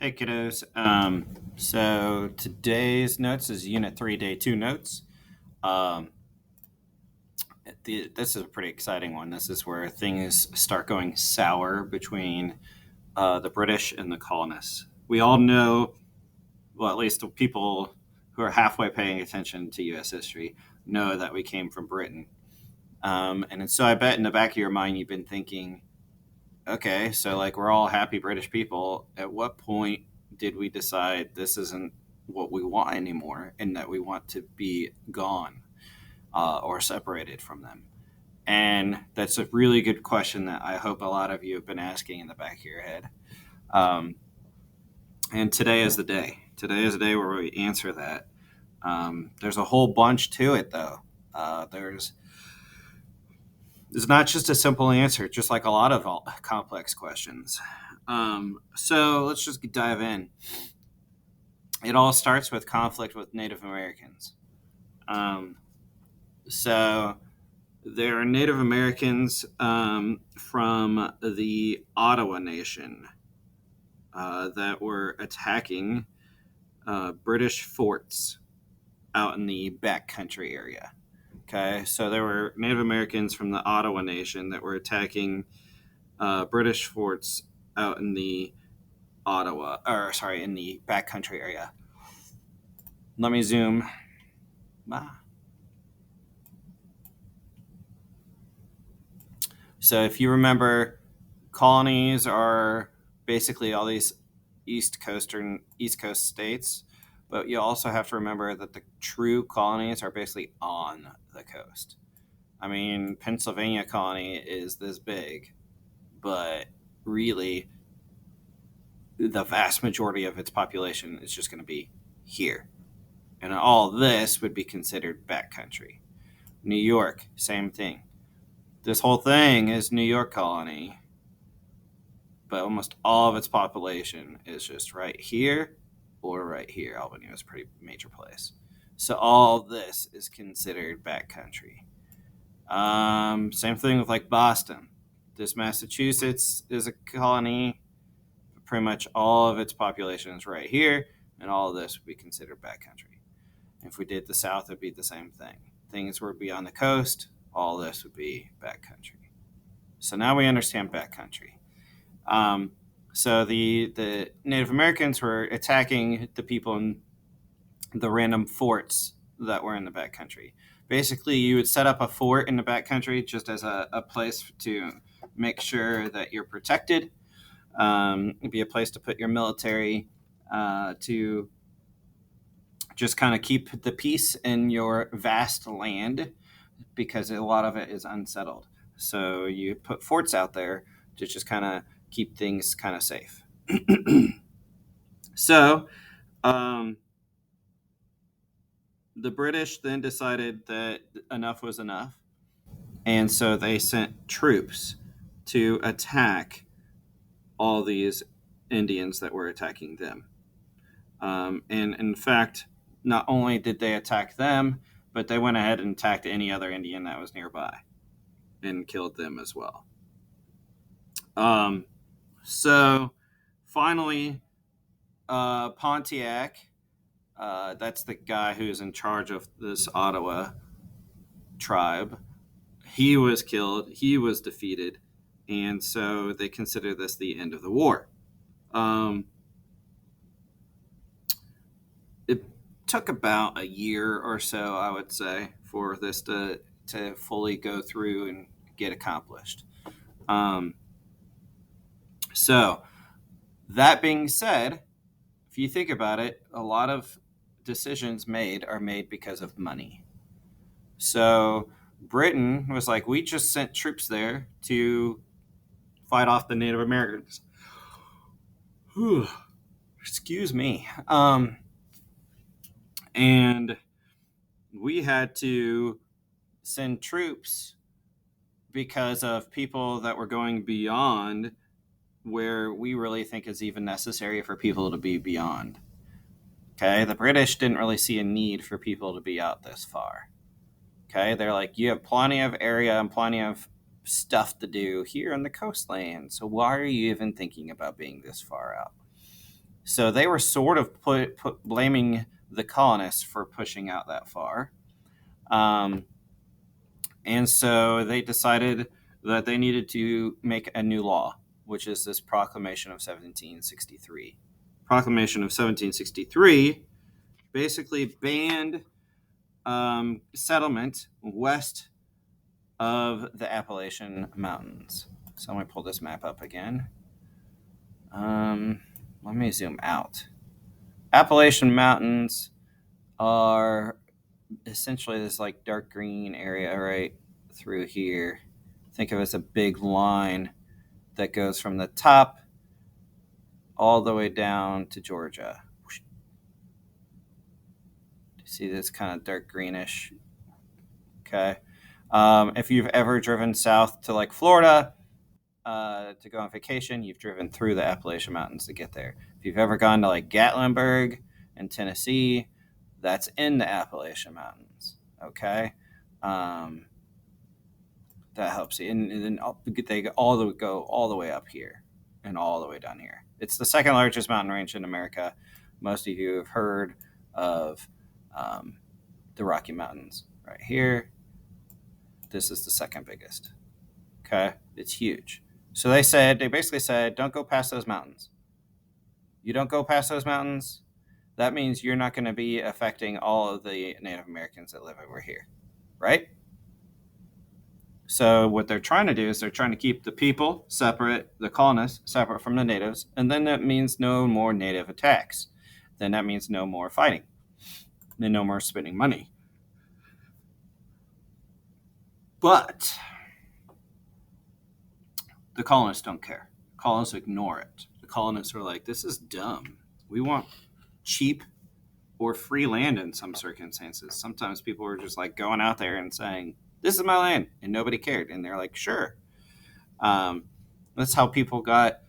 Hey kiddos. So today's notes is Unit 3, Day 2 notes. Um, this is a pretty exciting one. This is where things start going sour between the British and the colonists. We all know, well, at least the people who are halfway paying attention to U.S. history know that we came from Britain. And so I bet in the back of your mind you've been thinking, okay, so like we're all happy British people. At what point did we decide this isn't what we want anymore and that we want to be gone or separated from them? And that's a really good question that I hope a lot of you have been asking in the back of your head. Um, and today is the day. Today is the day where we answer that. There's a whole bunch to it, though. There's It's not just a simple answer, just like a lot of complex questions. So let's just dive in. It all starts with conflict with Native Americans. Um, so there are Native Americans from the Ottawa Nation that were attacking British forts out in the backcountry area. Okay, so there were Native Americans from the Ottawa Nation that were attacking British forts out in the in the backcountry area. Let me zoom. So if you remember, colonies are basically all these East Coast states, but you also have to remember that the true colonies are basically on the coast. I mean, Pennsylvania colony is this big, but really the vast majority of its population is just going to be here. And all this would be considered backcountry. New York, same thing. This whole thing is New York colony, but almost all of its population is just right here or right here. Albany was a pretty major place. So all of this is considered backcountry. Same thing with like Boston. This Massachusetts is a colony. Pretty much all of its population is right here, and all of this would be considered backcountry. If we did the South, it would be the same thing. Things would be on the coast, all this would be backcountry. So now we understand backcountry. So the Native Americans were attacking the people in the random forts that were in the backcountry. Basically, you would set up a fort in the backcountry just as a place to make sure that you're protected. It'd be a place to put your military to just kind of keep the peace in your vast land because a lot of it is unsettled. So you put forts out there to just kind of keep things kind of safe. So the British then decided that enough was enough. And so they sent troops to attack all these Indians that were attacking them. And in fact, not only did they attack them, but they went ahead and attacked any other Indian that was nearby and killed them as well. So finally, Pontiac, that's the guy who's in charge of this Ottawa tribe, he was killed, he was defeated, and so they consider this the end of the war. It took about a year or so, I would say, for this to fully go through and get accomplished. So that being said, if you think about it, a lot of decisions are made because of money. So Britain was like, we just sent troops there to fight off the Native Americans. Whew. Excuse me. And we had to send troops because of people that were going beyond where we really think is even necessary for people to be beyond. Okay, the British didn't really see a need for people to be out this far. Okay, they're like, you have plenty of area and plenty of stuff to do here on the coastline, so why are you even thinking about being this far out? So they were sort of blaming the colonists for pushing out that far. Um, and so they decided that they needed to make a new law, which is this Proclamation of 1763. Proclamation of 1763 basically banned settlement west of the Appalachian Mountains. So let me pull this map up again. Let me zoom out. Appalachian Mountains are essentially this like dark green area right through here. Think of it as a big line that goes from the top all the way down to Georgia. See this kind of dark greenish. Okay. If you've ever driven south to like Florida to go on vacation, you've driven through the Appalachian Mountains to get there. If you've ever gone to like Gatlinburg in Tennessee, that's in the Appalachian Mountains. Okay. That helps you. And then they go all the way up here and all the way down here. It's the second largest mountain range in America. Most of you have heard of the Rocky Mountains right here. This is the second biggest. Okay, it's huge. So they basically said, don't go past those mountains. You don't go past those mountains, that means you're not going to be affecting all of the Native Americans that live over here, right? So what they're trying to do is they're trying to keep the people separate, the colonists separate from the natives, and then that means no more native attacks. Then that means no more fighting. Then no more spending money. But the colonists don't care. The colonists ignore it. The colonists are like, this is dumb. We want cheap or free land in some circumstances. Sometimes people are just like going out there and saying, this is my land, and nobody cared. And they're like, sure. That's how people got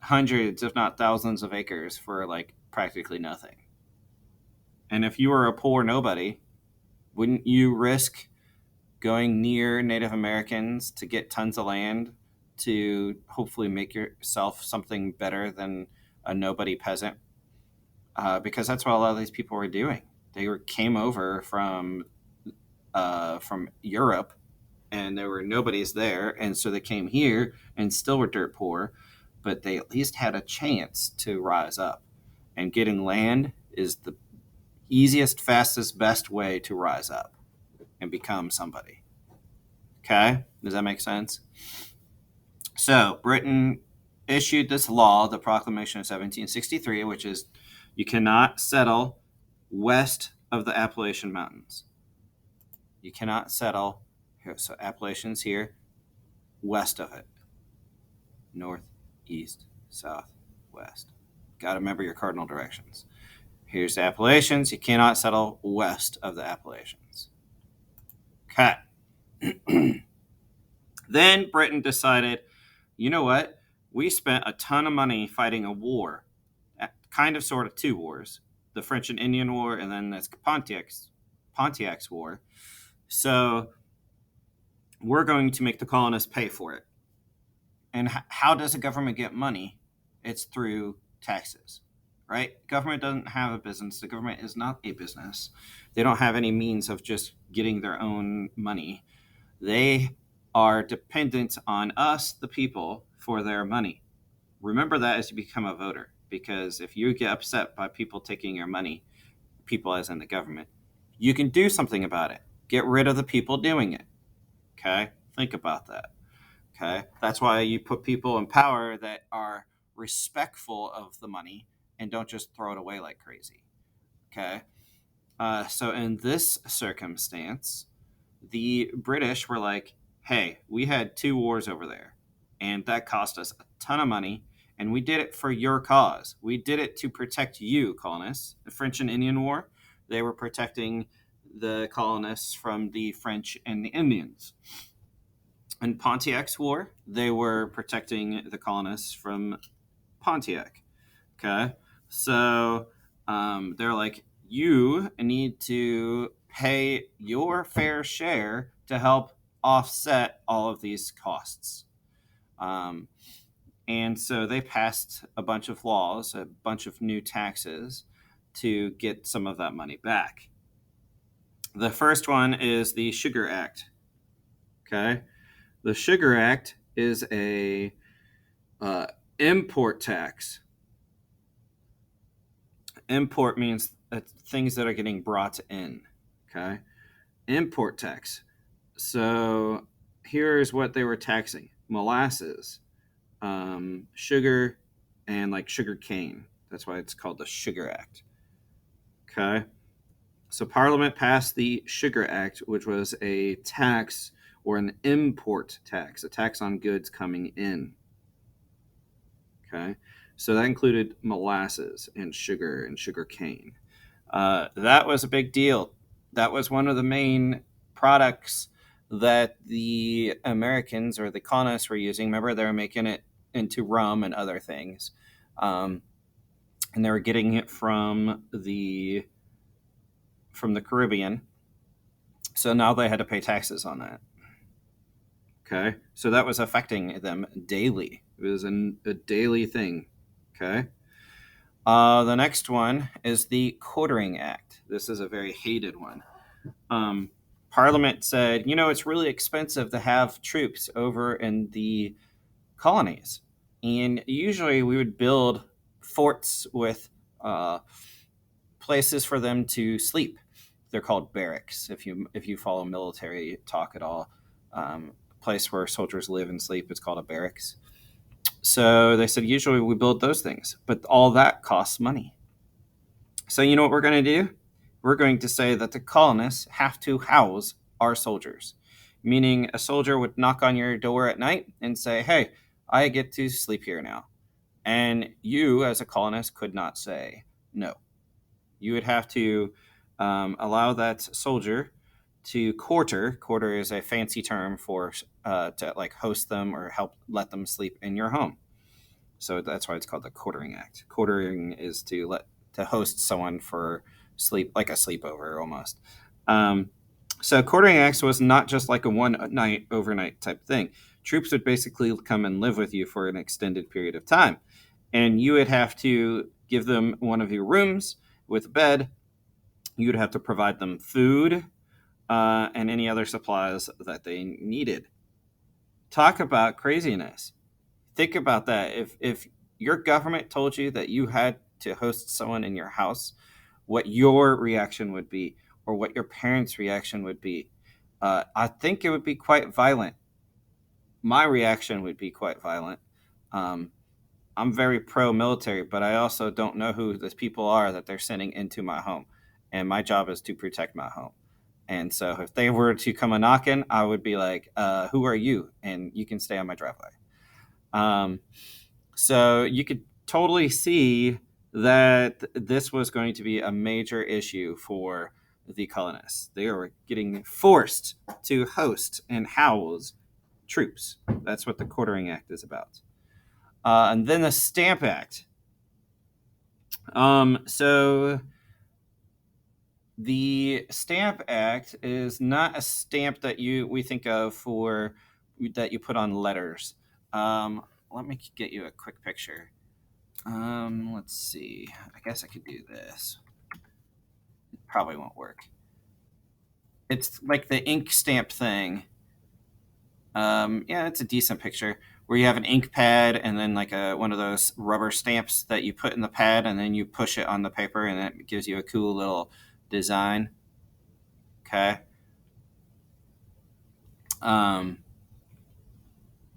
hundreds, if not thousands of acres for like practically nothing. And if you were a poor nobody, wouldn't you risk going near Native Americans to get tons of land to hopefully make yourself something better than a nobody peasant? Because that's what a lot of these people were doing. They came over from Europe, and there were nobodies there, and so they came here and still were dirt poor, but they at least had a chance to rise up. And getting land is the easiest, fastest, best way to rise up and become somebody. Okay? Does that make sense? So Britain issued this law, the Proclamation of 1763, which is you cannot settle west of the Appalachian Mountains. You cannot settle here. So Appalachian's here, west of it. North, east, south, west. Got to remember your cardinal directions. Here's the Appalachians. You cannot settle west of the Appalachians. Okay. Then Britain decided, you know what? We spent a ton of money fighting a war, kind of sort of two wars, the French and Indian War, and then this Pontiac's War. So we're going to make the colonists pay for it. And how does a government get money? It's through taxes, right? Government doesn't have a business. The government is not a business. They don't have any means of just getting their own money. They are dependent on us, the people, for their money. Remember that as you become a voter, because if you get upset by people taking your money, people as in the government, you can do something about it. Get rid of the people doing it. Okay? Think about that. Okay? That's why you put people in power that are respectful of the money and don't just throw it away like crazy. Okay? So in this circumstance, the British were like, hey, we had two wars over there, and that cost us a ton of money, and we did it for your cause. We did it to protect you, colonists. The French and Indian War, they were protecting the colonists from the French and the Indians. In Pontiac's War, they were protecting the colonists from Pontiac. Okay, so they're like, you need to pay your fair share to help offset all of these costs. And so they passed a bunch of laws, a bunch of new taxes to get some of that money back. The first one is the Sugar Act. Okay. The Sugar Act is a import tax. Import means things that are getting brought in. Okay. Import tax. So here's what they were taxing: molasses, sugar, and like sugar cane. That's why it's called the Sugar Act. Okay. So Parliament passed the Sugar Act, which was a tax or an import tax, a tax on goods coming in. Okay. So that included molasses and sugar cane. That was a big deal. That was one of the main products that the Americans or the colonists were using. Remember, they were making it into rum and other things. And they were getting it from the Caribbean. So now they had to pay taxes on that. Okay. So that was affecting them daily. It was a daily thing. Okay. The next one is the Quartering Act. This is a very hated one. Parliament said, it's really expensive to have troops over in the colonies. And usually we would build forts with places for them to sleep. They're called barracks. If you follow military talk at all, place where soldiers live and sleep is called a barracks. So they said usually we build those things, but all that costs money. So you know what we're going to do? We're going to say that the colonists have to house our soldiers, meaning a soldier would knock on your door at night and say, "Hey, I get to sleep here now." And you, as a colonist, could not say no. You would have to allow that soldier to quarter. Quarter is a fancy term for to like host them or help let them sleep in your home. So that's why it's called the Quartering Act. Quartering is to host someone for sleep, like a sleepover almost. So Quartering Acts was not just like a one night overnight type thing. Troops would basically come and live with you for an extended period of time, and you would have to give them one of your rooms with a bed. You'd have to provide them food and any other supplies that they needed. Talk about craziness. Think about that. If your government told you that you had to host someone in your house, what your reaction would be, or what your parents' reaction would be. I think it would be quite violent. My reaction would be quite violent. I'm very pro-military, but I also don't know who the people are that they're sending into my home, and my job is to protect my home. And so, if they were to come a knocking, I would be like, "Who are you?" And you can stay on my driveway. So you could totally see that this was going to be a major issue for the colonists. They were getting forced to host and house troops. That's what the Quartering Act is about. And then the Stamp Act. So the Stamp Act is not a stamp that we think of for that you put on letters. Let me get you a quick picture. Let's see. I guess I could do this. It probably won't work. It's like the ink stamp thing. Yeah, it's a decent picture where you have an ink pad and then like one of those rubber stamps that you put in the pad and then you push it on the paper and it gives you a cool little design. Okay.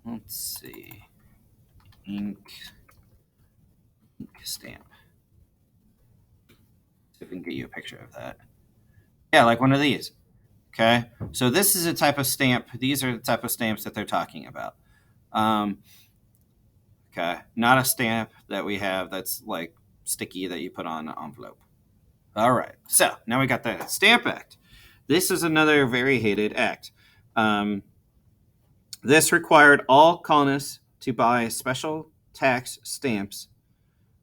Let's see. Ink stamp. See if we can get you a picture of that. Yeah, like one of these. Okay. So this is a type of stamp. These are the type of stamps that they're talking about. Okay. Not a stamp that we have that's like sticky that you put on an envelope. All right. So now we got the Stamp Act. This is another very hated act. This required all colonists to buy special tax stamps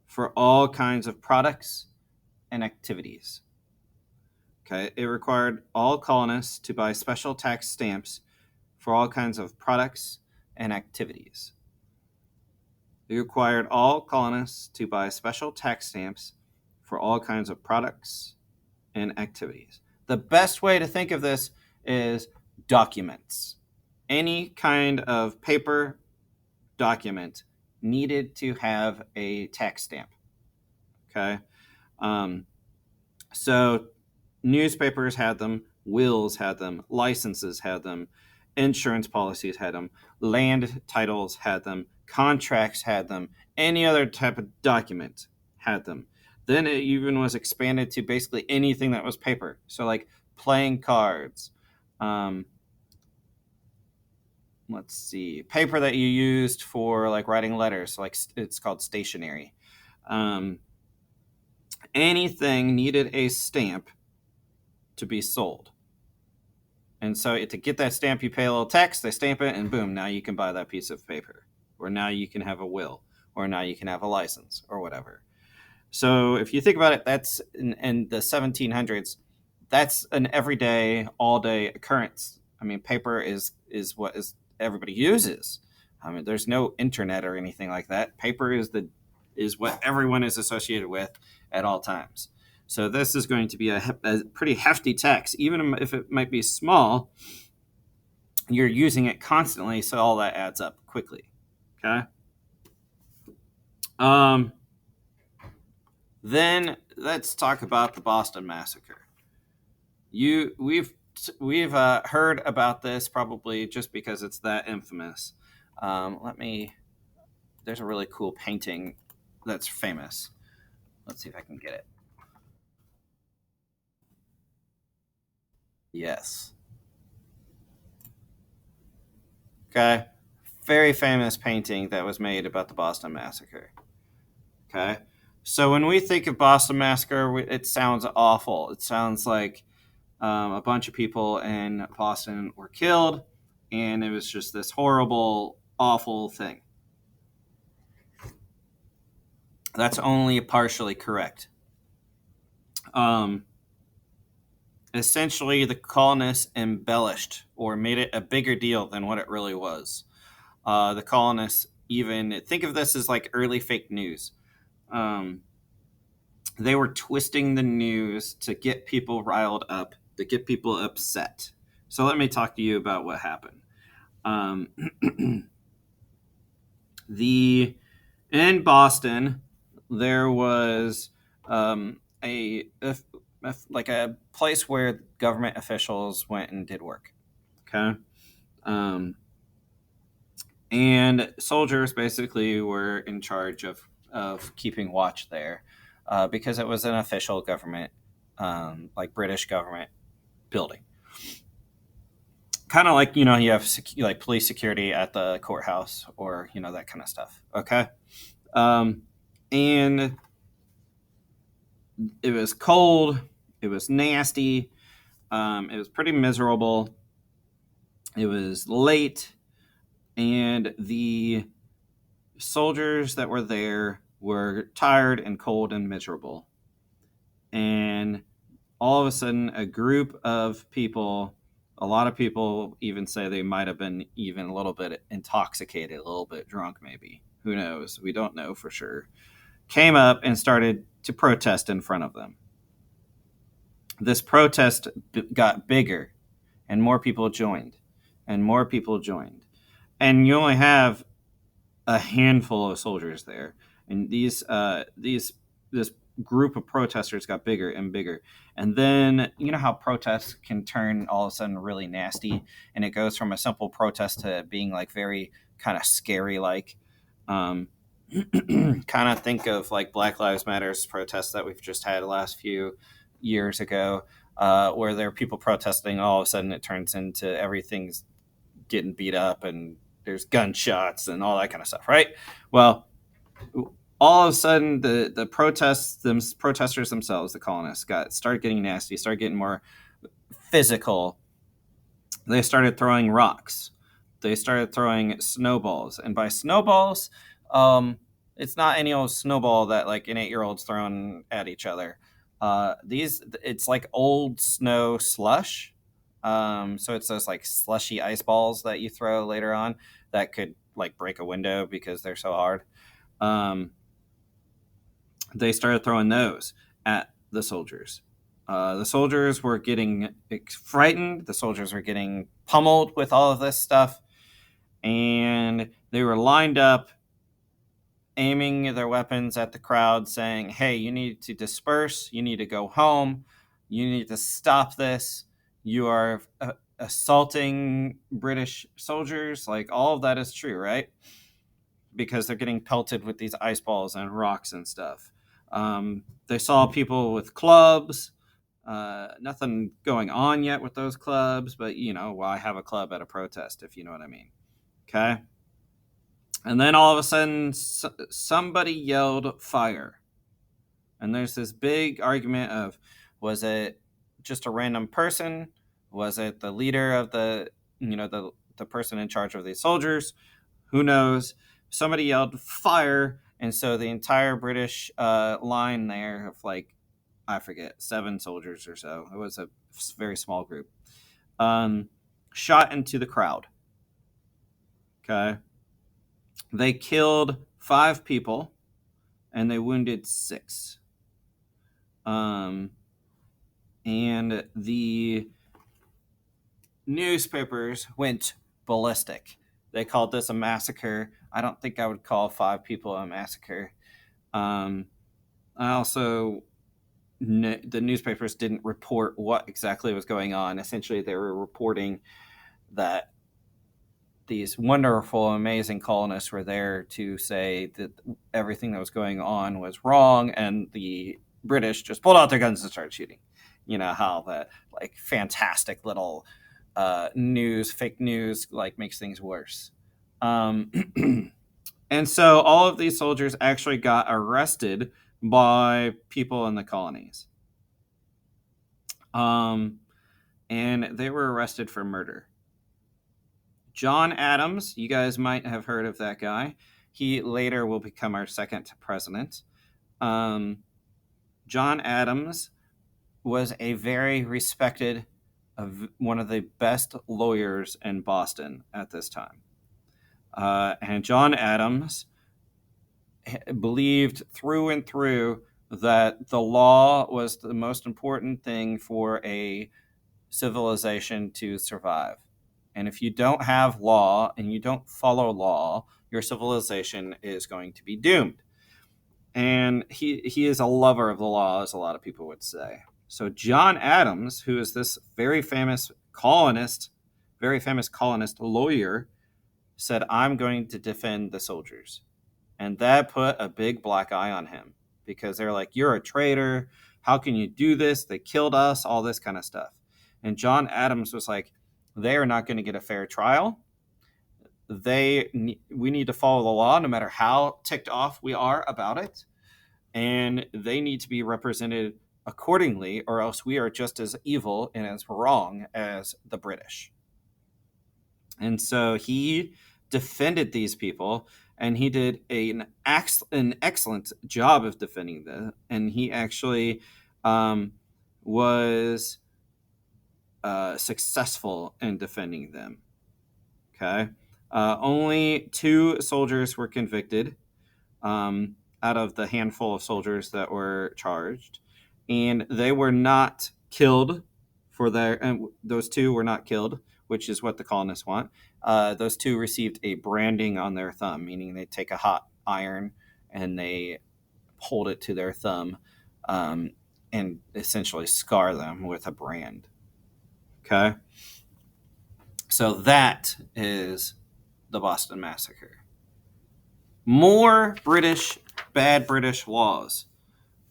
for all kinds of products and activities. Okay, it required all colonists to buy special tax stamps for all kinds of products and activities. It required all colonists to buy special tax stamps for all kinds of products and activities. The best way to think of this is documents. Any kind of paper document needed to have a tax stamp. Okay. Um, so newspapers had them, wills had them, licenses had them, insurance policies had them, land titles had them, contracts had them, any other type of document had them. Then it even was expanded to basically anything that was paper. So, like playing cards, um, let's see, paper that you used for like writing letters, like it's called stationery. Um, Anything needed a stamp to be sold. And so to get that stamp, you pay a little tax, they stamp it, and boom, now you can buy that piece of paper. Or now you can have a will. Or now you can have a license or whatever. So if you think about it, that's in the 1700s, that's an everyday, all day occurrence. I mean, paper is what is everybody uses. I mean, there's no internet or anything like that. Paper is what everyone is associated with at all times. So this is going to be a pretty hefty tax, even if it might be small. You're using it constantly, so all that adds up quickly. Okay. Um, then let's talk about the Boston Massacre. We've heard about this probably just because it's that infamous. There's a really cool painting that's famous. Let's see if I can get it. Yes. Okay. Very famous painting that was made about the Boston Massacre. Okay. So when we think of Boston Massacre, it sounds awful. It sounds like a bunch of people in Boston were killed, and it was just this horrible, awful thing. That's only partially correct. Um, Essentially, the colonists embellished or made it a bigger deal than what it really was. The colonists even think of this as like early fake news. Um, they were twisting the news to get people riled up, to get people upset. So let me talk to you about what happened. Um, the in Boston, there was like a place where government officials went and did work. Okay, um, and soldiers basically were in charge of keeping watch there because it was an official government, like British government building. Kind of like you have like police security at the courthouse or that kind of stuff. Okay, um, and it was cold. It was nasty. It was pretty miserable. It was late, and the soldiers that were there were tired and cold and miserable. And all of a sudden, a group of people, a lot of people even say they might have been even a little bit intoxicated, a little bit drunk, maybe. Who knows? We don't know for sure. Came up and started to protest in front of them. This protest got bigger, and more people joined, and more people joined. And you only have a handful of soldiers there, and this group of protesters got bigger and bigger. And then you know how protests can turn all of a sudden really nasty, and it goes from a simple protest to being like very kind of scary, like kind of think of like Black Lives Matters protests that we've just had the last few years ago, where there are people protesting. All of a sudden, it turns into everything's getting beat up and there's gunshots and all that kind of stuff, right? Well, all of a sudden, the protesters themselves, the colonists, started getting nasty, started getting more physical. They started throwing rocks. They started throwing snowballs, and by snowballs, it's not any old snowball that like an 8-year-old's throwing at each other. It's like old snow slush. So it's those like slushy ice balls that you throw later on that could like break a window because they're so hard. Um, they started throwing those at the soldiers. The soldiers were getting frightened. The soldiers were getting pummeled with all of this stuff. And they were lined up, aiming their weapons at the crowd, saying, hey, you need to disperse. You need to go home. You need to stop this. You are assaulting British soldiers. Like, all of that is true, right? Because they're getting pelted with these ice balls and rocks and stuff. They saw people with clubs. Nothing going on yet with those clubs, but why have a club at a protest, if you know what I mean? Okay. And then all of a sudden, somebody yelled fire. And there's this big argument of, was it just a random person? Was it the leader of the person in charge of these soldiers? Who knows? Somebody yelled fire. And so the entire British line there of I forget, 7 soldiers or so. It was a very small group. Shot into the crowd. Okay. They killed 5 people and they wounded 6. And the newspapers went ballistic. They called this a massacre. I don't think I would call 5 people a massacre. I also, the newspapers didn't report what exactly was going on. Essentially, they were reporting that these wonderful, amazing colonists were there to say that everything that was going on was wrong, and the British just pulled out their guns and started shooting. You know how that fantastic little fake news makes things worse. And so all of these soldiers actually got arrested by people in the colonies. And they were arrested for murder. John Adams, you guys might have heard of that guy. He later will become our second president. John Adams was a very respected, one of the best lawyers in Boston at this time. And John Adams believed through and through that the law was the most important thing for a civilization to survive. And if you don't have law and you don't follow law, your civilization is going to be doomed. And he is a lover of the law, as a lot of people would say. So John Adams, who is this very famous colonist lawyer, said, I'm going to defend the soldiers. And that put a big black eye on him, because they're like, you're a traitor. How can you do this? They killed us, all this kind of stuff. And John Adams was like, they are not going to get a fair trial. We need to follow the law no matter how ticked off we are about it. And they need to be represented accordingly, or else we are just as evil and as wrong as the British. And so he defended these people, and he did an excellent job of defending them. And he actually was successful in defending them. Okay. Only 2 soldiers were convicted out of the handful of soldiers that were charged, and they were not killed those 2 were not killed, which is what the colonists want. Those 2 received a branding on their thumb, meaning they take a hot iron and they hold it to their thumb and essentially scar them with a brand. Okay? So that is the Boston Massacre. More bad British laws.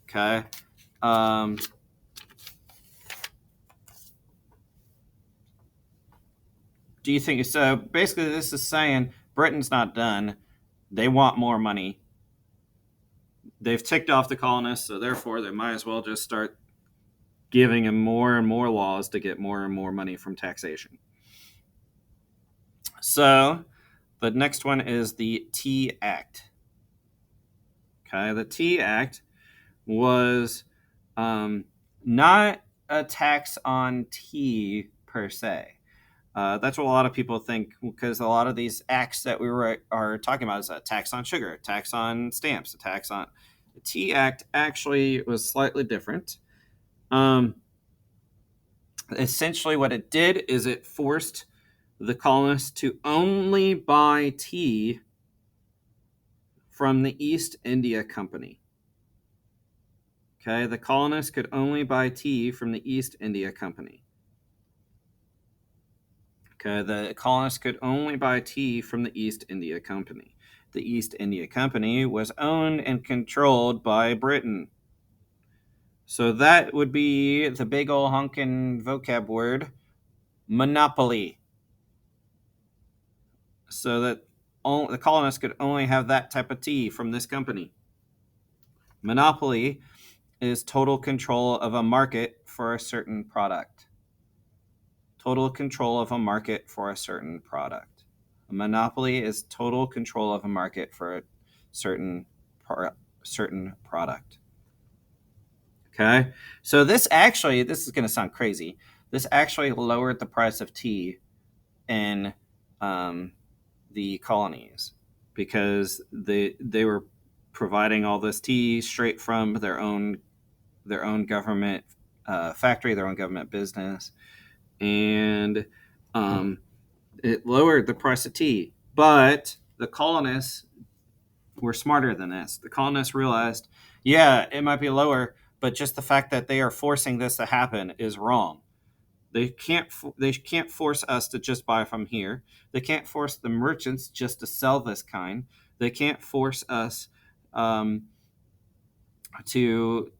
Okay? Do you think so? Basically, this is saying Britain's not done. They want more money. They've ticked off the colonists, so therefore they might as well just start giving them more and more laws to get more and more money from taxation. So the next one is the Tea Act. Okay, the Tea Act was not a tax on tea per se. That's what a lot of people think, because a lot of these acts that are talking about is a tax on sugar, a tax on stamps, a tax on the Tea Act actually was slightly different. Um, Essentially, what it did is it forced the colonists to only buy tea from the East India Company. Okay, the colonists could only buy tea from the East India Company. Okay, the colonists could only buy tea from the East India Company. The East India Company was owned and controlled by Britain. So that would be the big ol' honkin' vocab word, monopoly. So that the colonists could only have that type of tea from this company. Monopoly is total control of a market for a certain product. Total control of a market for a certain product. A monopoly is total control of a market for a certain certain product. Okay, so this is going to sound crazy. This actually lowered the price of tea in the colonies, because they were providing all this tea straight from their own government factory, their own government business, and it lowered the price of tea. But the colonists were smarter than this. The colonists realized, yeah, it might be lower, but just the fact that they are forcing this to happen is wrong. They can't force us to just buy from here. They can't force the merchants just to sell this kind. They can't force us to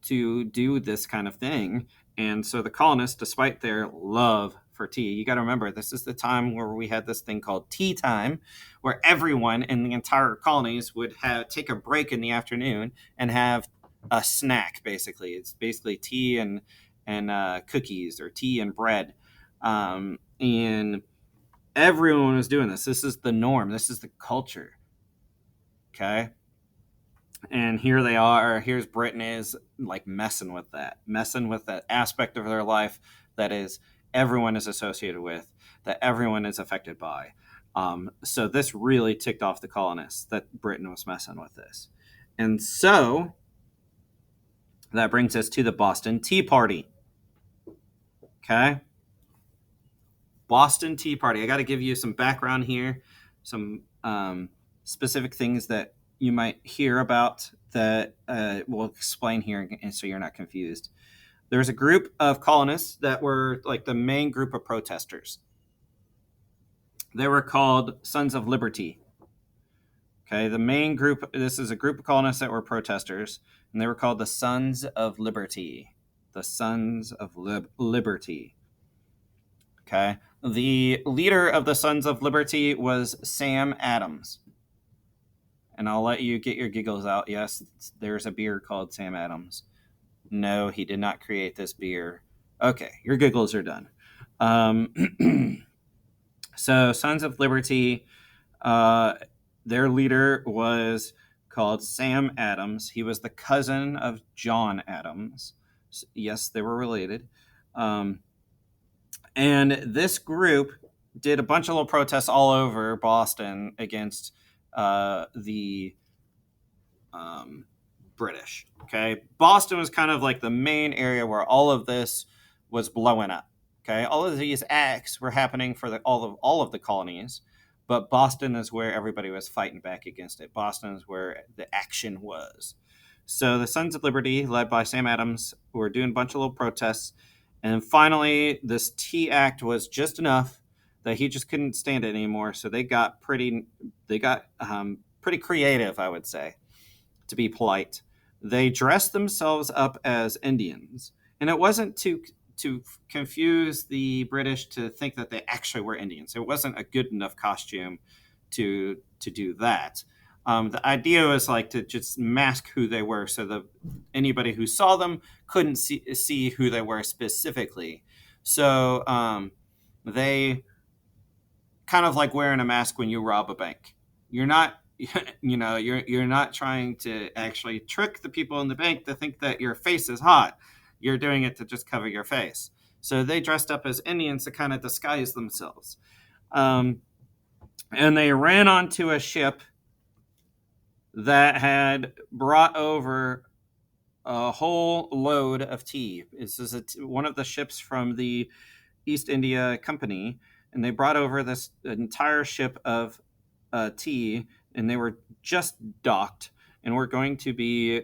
do this kind of thing. And so the colonists, despite their love for tea, you got to remember, this is the time where we had this thing called tea time, where everyone in the entire colonies would take a break in the afternoon and have a snack. Basically, it's basically tea and cookies, or tea and bread, and everyone was doing this. This is the norm. This is the culture. Okay. And here they are. Here's Britain is like messing with that aspect of their life that is everyone is associated with, that everyone is affected by. So this really ticked off the colonists that Britain was messing with this. And so that brings us to the Boston Tea Party. Okay. Boston Tea Party. I got to give you some background here, some specific things that you might hear about that we'll explain here, and so you're not confused. There's a group of colonists that were like the main group of protesters. They were called Sons of Liberty. Okay, the main group, this is a group of colonists that were protesters, and they were called the Sons of Liberty. The Sons of Liberty. Okay, the leader of the Sons of Liberty was Sam Adams. And I'll let you get your giggles out. Yes, there's a beer called Sam Adams. No, he did not create this beer. Okay, your giggles are done. So, Sons of Liberty, their leader was called Sam Adams. He was the cousin of John Adams. Yes, they were related. And this group did a bunch of little protests all over Boston against the British. Okay, Boston was kind of like the main area where all of this was blowing up. Okay, all of these acts were happening for all of the colonies, but Boston is where everybody was fighting back against it. Boston is where the action was. So the Sons of Liberty, led by Sam Adams, were doing a bunch of little protests, and finally, this Tea Act was just enough that he just couldn't stand it anymore. So they got pretty creative, I would say, to be polite. They dressed themselves up as Indians, and it wasn't to confuse the British to think that they actually were Indians. It wasn't a good enough costume to do that. The idea was like to just mask who they were, so that anybody who saw them couldn't see who they were specifically. So they kind of like wearing a mask when you rob a bank. You're not you're not trying to actually trick the people in the bank to think that your face is hot. You're doing it to just cover your face. So they dressed up as Indians to kind of disguise themselves. And they ran onto a ship that had brought over a whole load of tea. This is one of the ships from the East India Company, and they brought over this entire ship of tea, and they were just docked, and we're going to be,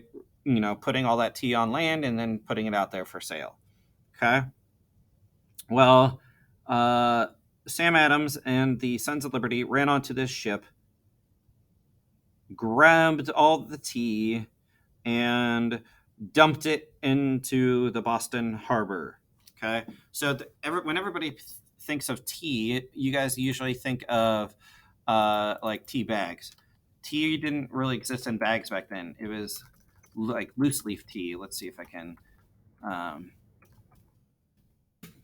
putting all that tea on land and then putting it out there for sale. Okay. Well, Sam Adams and the Sons of Liberty ran onto this ship, grabbed all the tea, and dumped it into the Boston Harbor. Okay, so when everybody thinks of tea, you guys usually think of like tea bags. Tea didn't really exist in bags back then. It was like loose leaf tea. Let's see if I can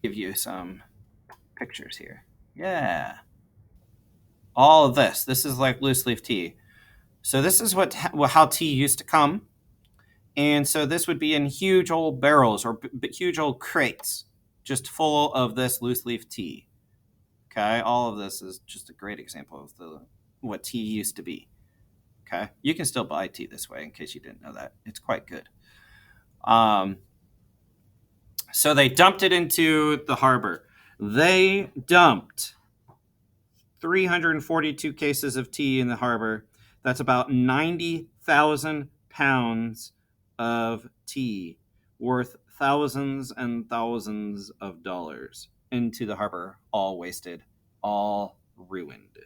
give you some pictures here. Yeah, all of this is like loose leaf tea. So this is how tea used to come. And so this would be in huge old barrels or huge old crates, just full of this loose leaf tea. Okay, all of this is just a great example of what tea used to be. Okay, you can still buy tea this way in case you didn't know that. It's quite good. So they dumped it into the harbor. They dumped 342 cases of tea in the harbor. That's about 90,000 pounds of tea worth thousands and thousands of dollars into the harbor, all wasted, all ruined.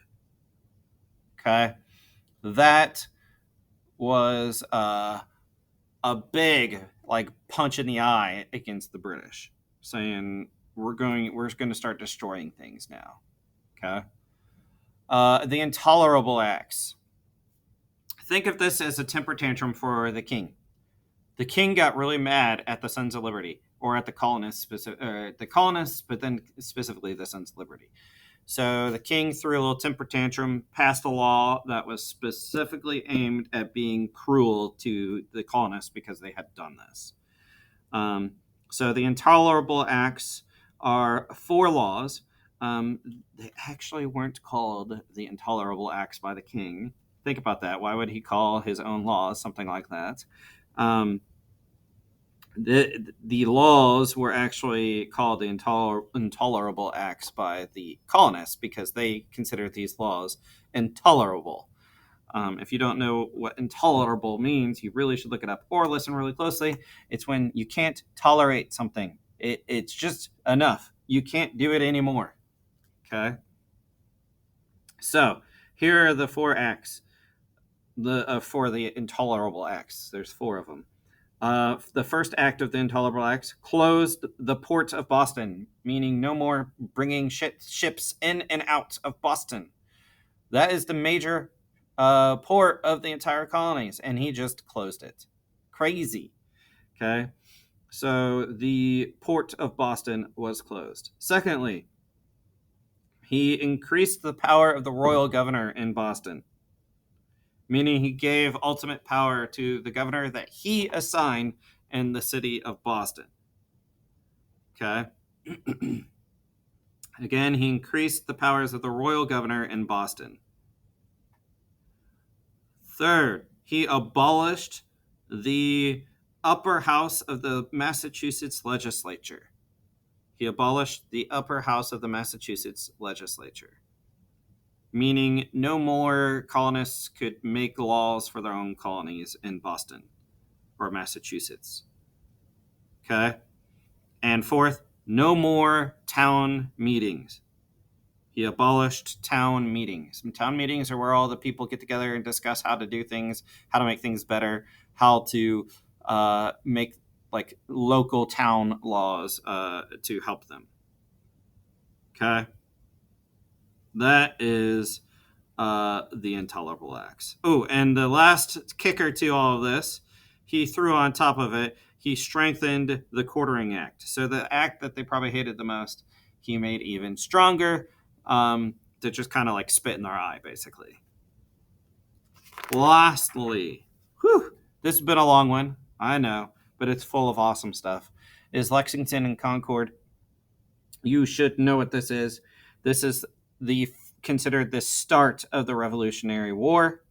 Okay. That was a big punch in the eye against the British, saying we're going to start destroying things now. Okay. The Intolerable Acts. Think of this as a temper tantrum for the king. The king got really mad at the Sons of Liberty, or at the colonists, but then specifically the Sons of Liberty. So the king threw a little temper tantrum, passed a law that was specifically aimed at being cruel to the colonists because they had done this. So the Intolerable Acts are 4 laws. They actually weren't called the Intolerable Acts by the king. Think about that. Why would he call his own laws something like that? The laws were actually called the Intolerable Acts by the colonists because they considered these laws intolerable. If you don't know what intolerable means, you really should look it up or listen really closely. It's when you can't tolerate something. It's just enough. You can't do it anymore. Okay? So, here are the 4 acts for the Intolerable Acts. There's 4 of them. The first act of the Intolerable Acts closed the port of Boston, meaning no more bringing ships in and out of Boston. That is the major port of the entire colonies, and he just closed it. Crazy. Okay? So the port of Boston was closed. Secondly, he increased the power of the royal governor in Boston, meaning he gave ultimate power to the governor that he assigned in the city of Boston. Okay? Again, he increased the powers of the royal governor in Boston. Third, he abolished the upper house of the Massachusetts legislature. He abolished the upper house of the Massachusetts legislature, meaning no more colonists could make laws for their own colonies in Boston or Massachusetts. Okay? And fourth, no more town meetings. He abolished town meetings. And town meetings are where all the people get together and discuss how to do things, how to make things better, how to make local town laws to help them. Okay? That is the Intolerable Acts. Oh, and the last kicker to all of this, he threw on top of it, he strengthened the Quartering Act. So the act that they probably hated the most, he made even stronger to just kind of spit in their eye, basically. Lastly, this has been a long one, I know, but it's full of awesome stuff, is Lexington and Concord. You should know what this is. This is considered the start of the Revolutionary War.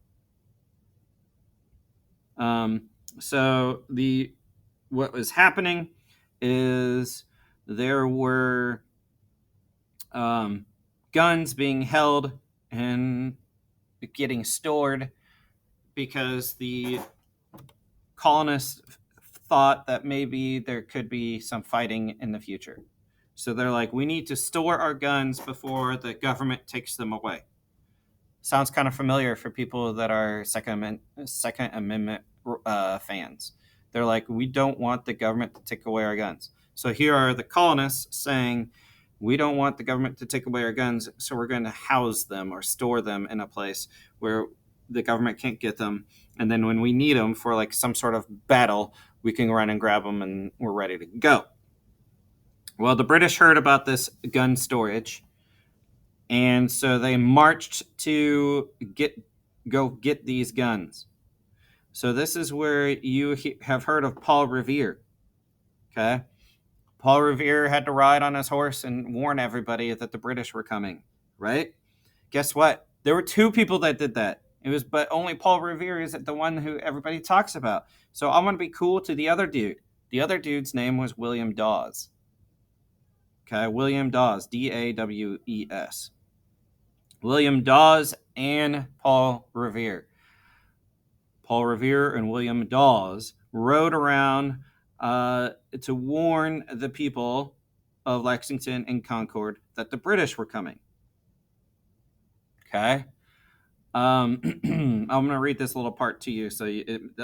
Um, so what was happening is there were guns being held and getting stored because the colonists thought that maybe there could be some fighting in the future. So they're like, we need to store our guns before the government takes them away. Sounds kind of familiar for people that are Second Amendment fans. They're like, we don't want the government to take away our guns. So here are the colonists saying, we don't want the government to take away our guns, so we're going to house them or store them in a place where the government can't get them. And then when we need them for like some sort of battle, we can run and grab them and we're ready to go. Well, the British heard about this gun storage, and so they marched to go get these guns. So this is where you have heard of Paul Revere. Okay. Paul Revere had to ride on his horse and warn everybody that the British were coming, right? Guess what? There were two people that did that. But only Paul Revere is the one who everybody talks about. So I'm going to be cool to the other dude. The other dude's name was William Dawes. Okay, William Dawes, Dawes. William Dawes and Paul Revere. Paul Revere and William Dawes rode around to warn the people of Lexington and Concord that the British were coming. Okay. I'm going to read this little part to you so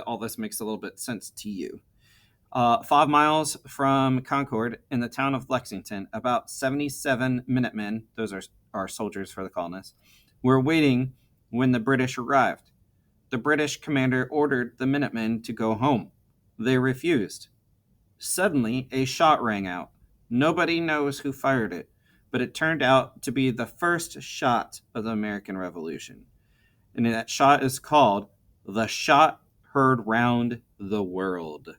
all this makes a little bit sense to you. 5 miles from Concord, in the town of Lexington, about 77 Minutemen, those are soldiers for the colonists, were waiting when the British arrived. The British commander ordered the Minutemen to go home. They refused. Suddenly, a shot rang out. Nobody knows who fired it, but it turned out to be the first shot of the American Revolution. And that shot is called the shot heard round the world.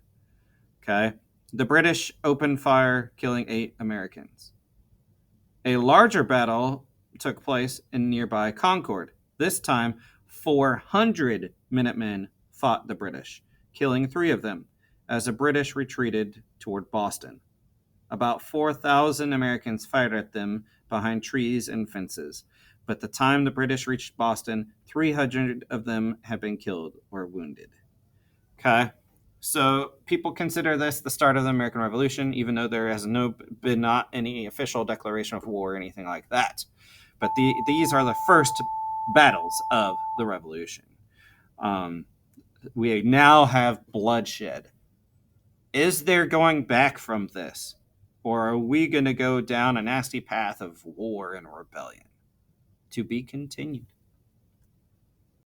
Okay? The British opened fire, killing 8 Americans. A larger battle took place in nearby Concord. This time, 400 Minutemen fought the British, killing 3 of them, as the British retreated toward Boston. About 4,000 Americans fired at them behind trees and fences. But the time the British reached Boston, 300 of them had been killed or wounded. Okay? So people consider this the start of the American Revolution, even though there has been not any official declaration of war or anything like that. But these are the first battles of the Revolution. We now have bloodshed. Is there going back from this? Or are we going to go down a nasty path of war and rebellion? To be continued.